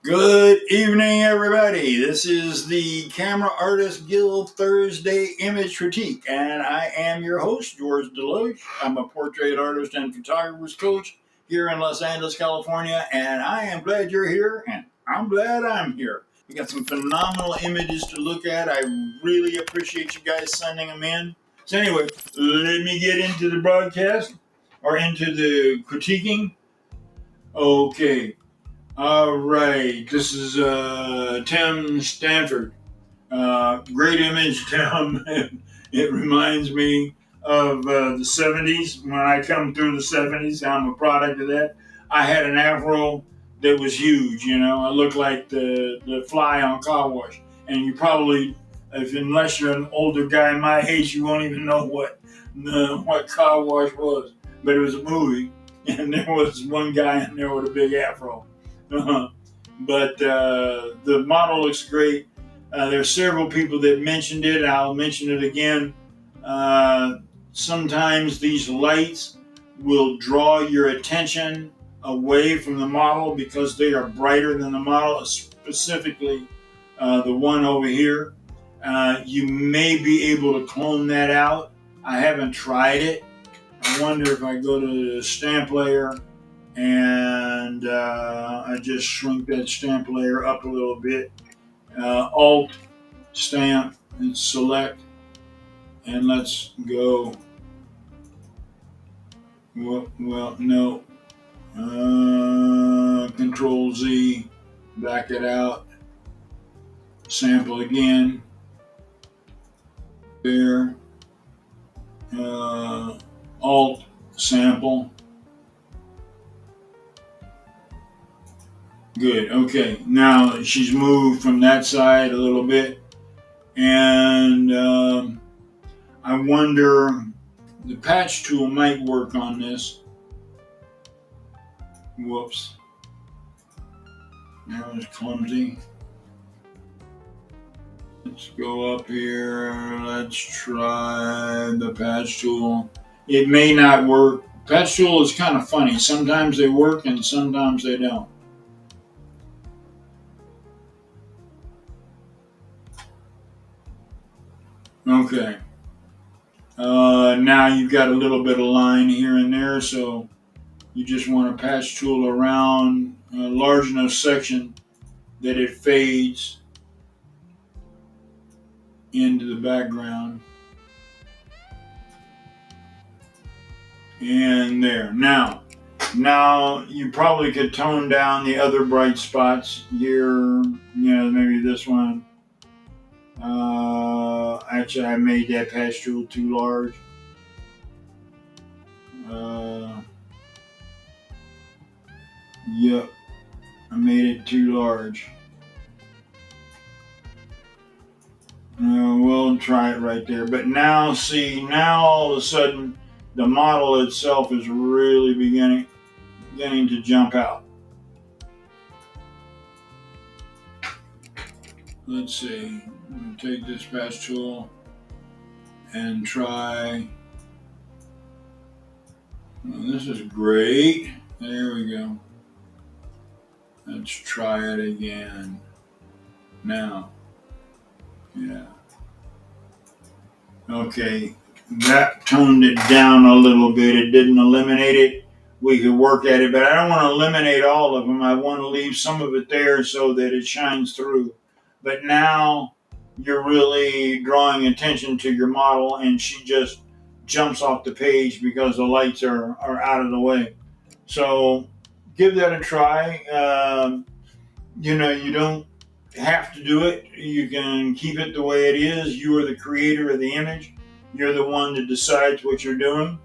Good evening, everybody. This is the Camera Artist Guild Thursday Image Critique, and I am your host, George DeLoache. I'm a portrait artist and photographer's coach here in Los Angeles, California, and I am glad you're here, and I'm glad I'm here. We got some phenomenal images to look at. I really appreciate you guys sending them in. So anyway, let me get into the broadcast, or into the critiquing. Okay. All right, this is Tim Stanford. Great image, Tim. It reminds me of the 70s. When I come through the 70s, I'm a product of that. I had an afro that was huge, you know. I looked like the fly on car wash. And you probably, unless you're an older guy my age, you won't even know what car wash was. But it was a movie, and there was one guy in there with a big afro. But the model looks great. There are several people that mentioned it. I'll mention it again. Sometimes these lights will draw your attention away from the model because they are brighter than the model, specifically the one over here. You may be able to clone that out. I haven't tried it. I wonder if I go to the stamp layer and I just shrink that stamp layer up a little bit. Alt, stamp, and select, and let's go. Well, no. Control Z, back it out. Sample again. There. Alt, sample. Good. Okay. Now she's moved from that side a little bit, and I wonder, the patch tool might work on this. Whoops. That was clumsy. Let's go up here. Let's try the patch tool. It may not work. Patch tool is kind of funny. Sometimes they work and sometimes they don't. Okay. Now you've got a little bit of line here and there, so you just want to patch tool around a large enough section that it fades into the background. And there. Now you probably could tone down the other bright spots here. Maybe this one. Actually, I made that patch tool too large. Yep, I made it too large. We'll try it right there. But now, see, all of a sudden, the model itself is really beginning to jump out. Let's see. I'm going to take this patch tool and try. This is great. There we go. Let's try it again. Now. Yeah. Okay. That toned it down a little bit. It didn't eliminate it. We could work at it, but I don't want to eliminate all of them. I want to leave some of it there so that it shines through. But now you're really drawing attention to your model, and she just jumps off the page because the lights are out of the way. So give that a try. You don't have to do it. You can keep it the way it is. You are the creator of the image. You're the one that decides what you're doing.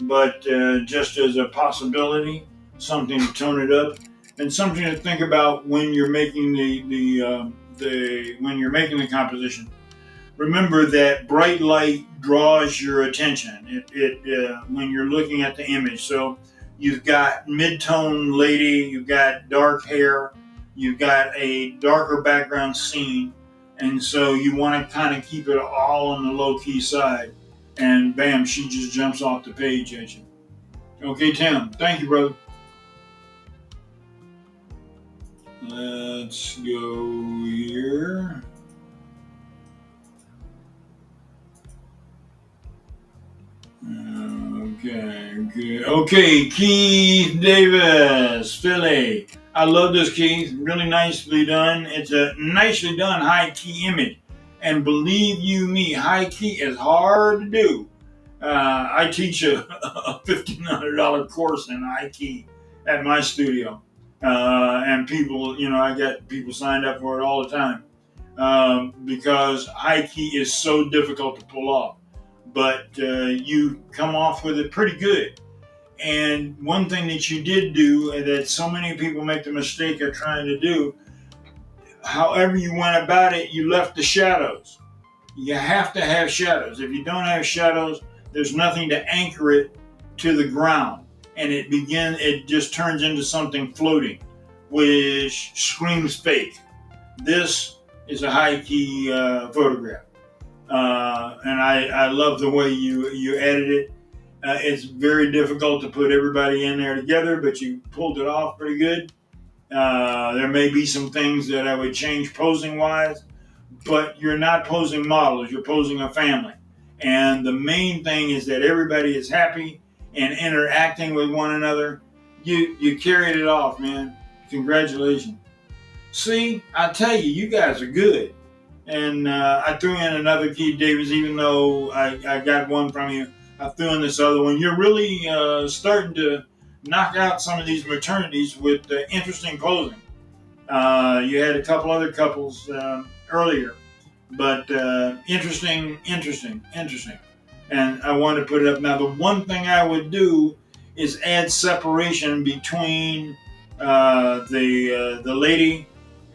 But just as a possibility, something to tone it up, and something to think about when you're making when you're making the composition. Remember that bright light draws your attention. When you're looking at the image. So you've got mid-tone lady, you've got dark hair, you've got a darker background scene, and so you want to kind of keep it all on the low-key side. And bam, she just jumps off the page at you. Okay, Tim. Thank you, brother. Let's go here. Okay, Keith Davis, Philly. I love this, Keith. Really nicely done. It's a nicely done high key image. And believe you me, high key is hard to do. I teach a $1,500 course in high key at my studio. And people, I get people signed up for it all the time because high key is so difficult to pull off. But you come off with it pretty good. And one thing that you did do that so many people make the mistake of trying to do, however you went about it, you left the shadows. You have to have shadows. If you don't have shadows, there's nothing to anchor it to the ground. And it just turns into something floating, which screams fake. This is a high key photograph. And I love the way you edit it. It's very difficult to put everybody in there together, but you pulled it off pretty good. There may be some things that I would change posing wise, but you're not posing models, you're posing a family. And the main thing is that everybody is happy and interacting with one another. You carried it off, man. Congratulations. See, I tell you, you guys are good. And I threw in another Keith Davis, even though I got one from you. I threw in this other one. You're really starting to knock out some of these maternities with interesting posing. You had a couple other couples earlier, but interesting. And I wanted to put it up. Now, the one thing I would do is add separation between the lady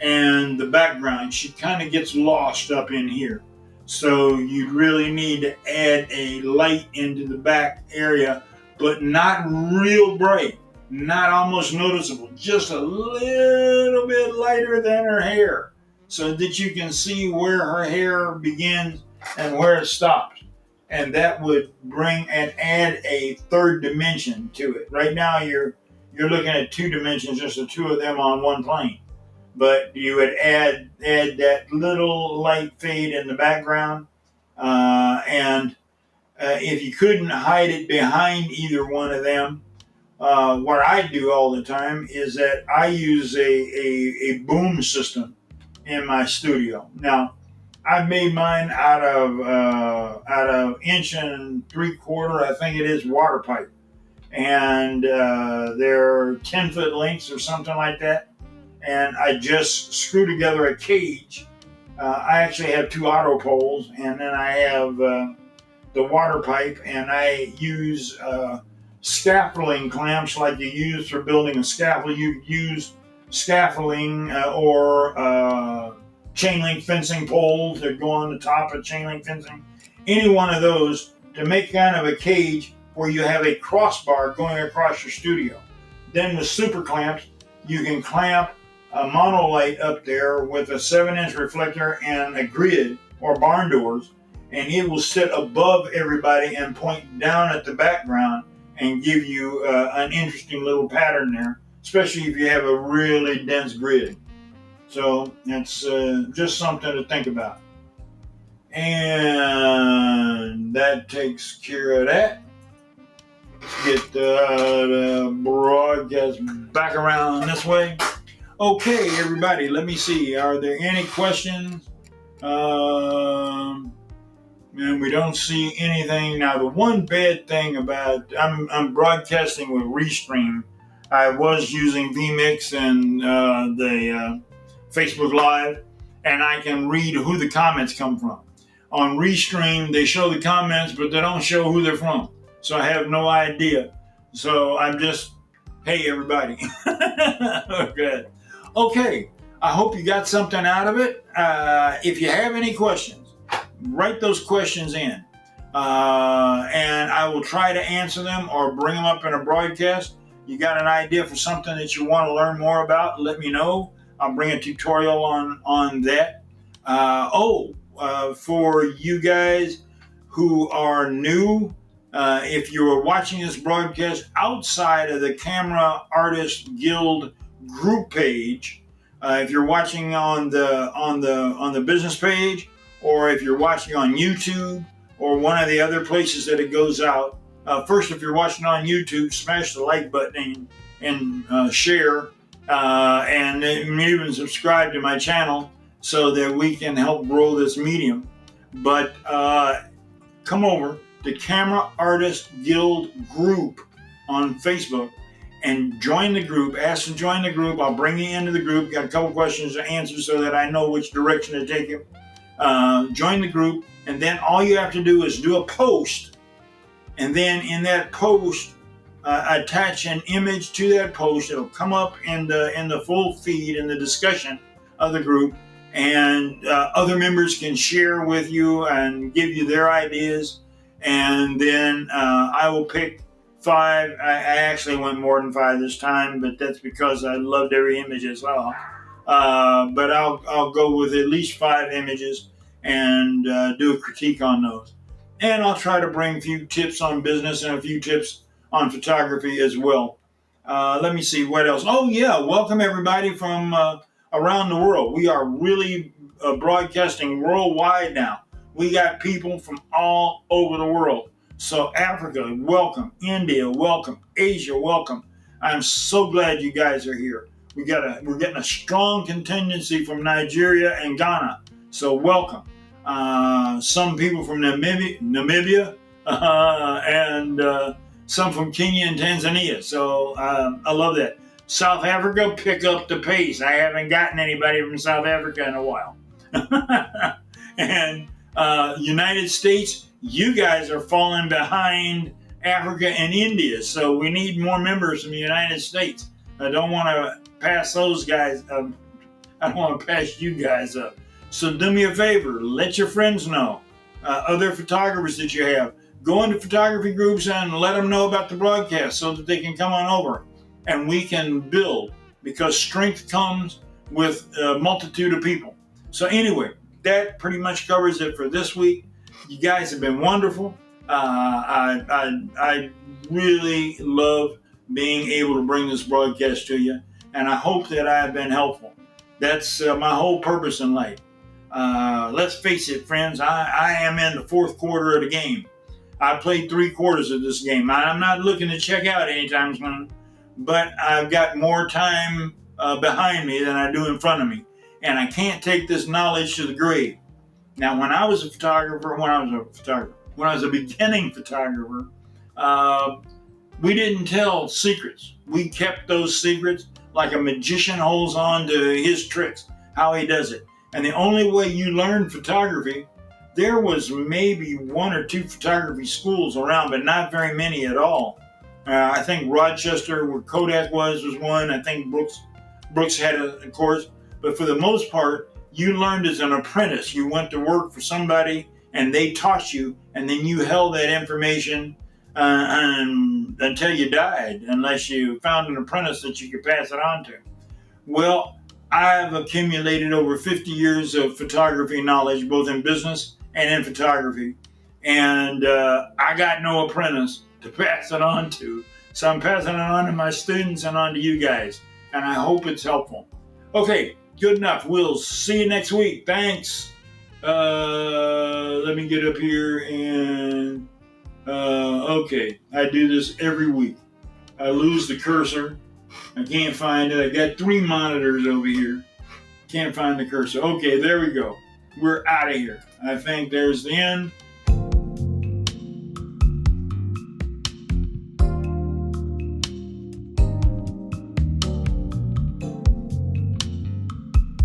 and the background. She kind of gets lost up in here. So you really need to add a light into the back area, but not real bright, not almost noticeable, just a little bit lighter than her hair so that you can see where her hair begins and where it stops. And that would bring and add a third dimension to it. Right now you're looking at 2 dimensions, just the 2 of them on one plane. But you would add that little light fade in the background. And if you couldn't hide it behind either one of them, what I do all the time is that I use a boom system in my studio. Now, I've made mine out of 1 3/4, I think it is, water pipe. And they're 10-foot lengths or something like that. And I just screw together a cage. I actually have 2 auto poles, and then I have the water pipe, and I use scaffolding clamps like you use for building a scaffold. You use scaffolding or chain link fencing poles that go on the top of chain link fencing. Any one of those to make kind of a cage where you have a crossbar going across your studio. Then with super clamps, you can clamp a monolight up there with a 7-inch reflector and a grid or barn doors, and it will sit above everybody and point down at the background and give you an interesting little pattern there, especially if you have a really dense grid. So that's just something to think about. And that takes care of that. Let's get the broadcast back around this way. Okay, everybody, let me see. Are there any questions? And we don't see anything. Now, the one bad thing about I'm broadcasting with Restream. I was using vMix and the Facebook Live, and I can read who the comments come from. On Restream, they show the comments, but they don't show who they're from. So I have no idea. So I'm just, hey, everybody. Okay, I hope you got something out of it. If you have any questions, write those questions in. And I will try to answer them or bring them up in a broadcast. You got an idea for something that you want to learn more about, let me know. I'll bring a tutorial on that. For you guys who are new, if you are watching this broadcast outside of the Camera Artist Guild group page, If you're watching on the business page, or if you're watching on YouTube or one of the other places that it goes out. First, if you're watching on YouTube, smash the like button and share, and even subscribe to my channel so that we can help grow this medium. But come over to Camera Artist Guild Group on Facebook and join the group. Ask to join the group. I'll bring you into the group. Got a couple questions to answer so that I know which direction to take it. Join the group, and then all you have to do is do a post, and then in that post, attach an image to that post. It'll come up in the full feed in the discussion of the group, and other members can share with you and give you their ideas. And then I will pick 5. I actually went more than 5 this time, but that's because I loved every image as well. But I'll go with at least 5 images and do a critique on those. And I'll try to bring a few tips on business and a few tips on photography as well. Let me see what else. Oh yeah, welcome everybody from around the world. We are really broadcasting worldwide now. We got people from all over the world. So Africa, welcome. India, welcome. Asia, welcome. I'm so glad you guys are here. We're getting a strong contingency from Nigeria and Ghana. So welcome. Some people from Namibia and some from Kenya and Tanzania. So I love that. South Africa, pick up the pace. I haven't gotten anybody from South Africa in a while. And United States, you guys are falling behind Africa and India. So we need more members from the United States. I don't want to pass those guys up. I don't want to pass you guys up. So do me a favor, let your friends know, other photographers that you have. Go into photography groups and let them know about the broadcast so that they can come on over and we can build, because strength comes with a multitude of people. So anyway, that pretty much covers it for this week. You guys have been wonderful. I really love being able to bring this broadcast to you, and I hope that I have been helpful. That's my whole purpose in life. Let's face it, friends, I am in the 4th quarter of the game. I played 3 quarters of this game. I'm not looking to check out anytime soon, but I've got more time behind me than I do in front of me, and I can't take this knowledge to the grave. Now, when I was a beginning photographer, we didn't tell secrets. We kept those secrets like a magician holds on to his tricks, how he does it. And the only way you learn photography, there was maybe 1 or 2 photography schools around, but not very many at all. I think Rochester, where Kodak was one. I think Brooks had a course. But for the most part, you learned as an apprentice. You went to work for somebody, and they taught you, and then you held that information until you died, unless you found an apprentice that you could pass it on to. Well, I've accumulated over 50 years of photography knowledge, both in business and in photography, and I got no apprentice to pass it on to. So I'm passing it on to my students and on to you guys, and I hope it's helpful. Okay, good enough. We'll see you next week. Thanks. Let me get up here and okay, I do this every week. I lose the cursor. I can't find it. I got 3 monitors over here. Can't find the cursor. Okay, there we go. We're out of here. I think there's the end.